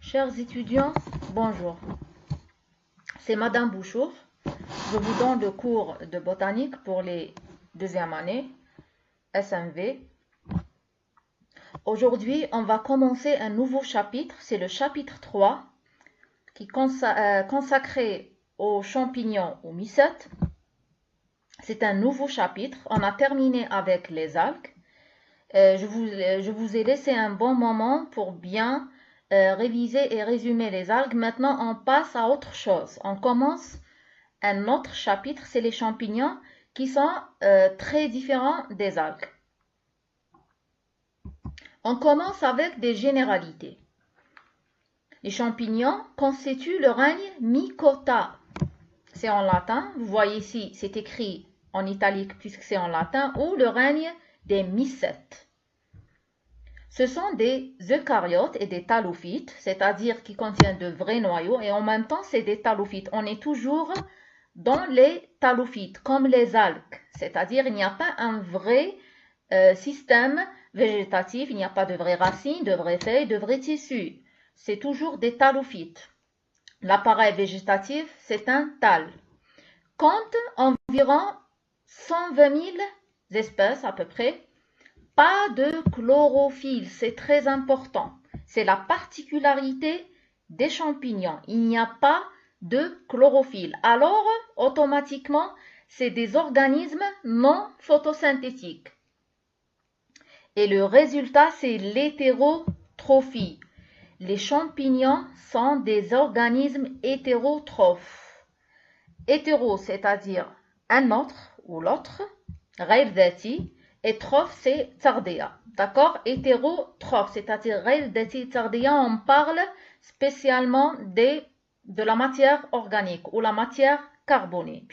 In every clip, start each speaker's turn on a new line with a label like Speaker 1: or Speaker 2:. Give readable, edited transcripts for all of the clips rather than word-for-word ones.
Speaker 1: Chers étudiants, bonjour. C'est Madame Bouchour. Je vous donne le cours de botanique pour les deuxième année, SMV. Aujourd'hui, on va commencer un nouveau chapitre. C'est le chapitre 3 qui est consacré aux champignons, aux mycètes. C'est un nouveau chapitre. On a terminé avec les algues. Je vous ai laissé un bon moment pour bien réviser et résumer les algues. Maintenant, on passe à autre chose. On commence un autre chapitre, c'est les champignons qui sont très différents des algues. On commence avec des généralités. Les champignons constituent le règne Mycota. C'est en latin. Vous voyez ici, c'est écrit en italique puisque c'est en latin, ou le règne des mycètes. Ce sont des eucaryotes et des talophytes, c'est-à-dire qui contiennent de vrais noyaux, et en même temps, c'est des talophytes. On est toujours dans les talophytes, comme les algues, c'est-à-dire il n'y a pas un vrai système végétatif, il n'y a pas de vraies racines, de vraies feuilles, de vrais tissus. C'est toujours des talophytes. L'appareil végétatif, c'est un tal. Compte environ 120 000 espèces à peu près. Pas de chlorophylle, c'est très important. C'est la particularité des champignons. Il n'y a pas de chlorophylle. Alors, automatiquement, c'est des organismes non photosynthétiques. Et le résultat, c'est l'hétérotrophie. Les champignons sont des organismes hétérotrophes. Hétéro, c'est-à-dire un autre ou l'autre, غير ذاتي. Et trophe, c'est tsardéa. D'accord? Hétérotrophe, c'est-à-dire غير ذاتي tsardéa, on parle spécialement de la matière organique ou la matière carbonée,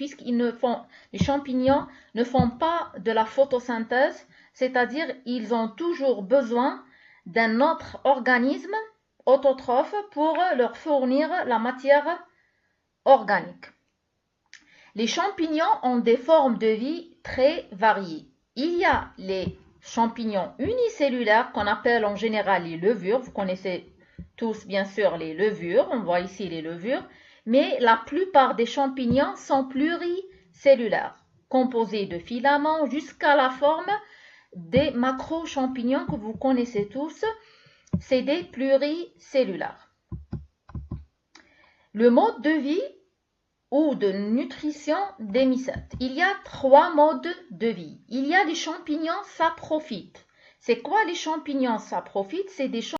Speaker 1: les champignons ne font pas de la photosynthèse, c'est-à-dire ils ont toujours besoin d'un autre organisme autotrophe pour leur fournir la matière organique. Les champignons ont des formes de vie très variées. Il y a les champignons unicellulaires qu'on appelle en général les levures. Vous connaissez tous bien sûr les levures. On voit ici les levures. Mais la plupart des champignons sont pluricellulaires, composés de filaments jusqu'à la forme des macro-champignons que vous connaissez tous. C'est des pluricellulaires. Le mode de vie ou de nutrition des mycètes. Il y a 3 modes de vie. Il y a les champignons saprophytes. C'est quoi les champignons saprophytes? C'est des champignons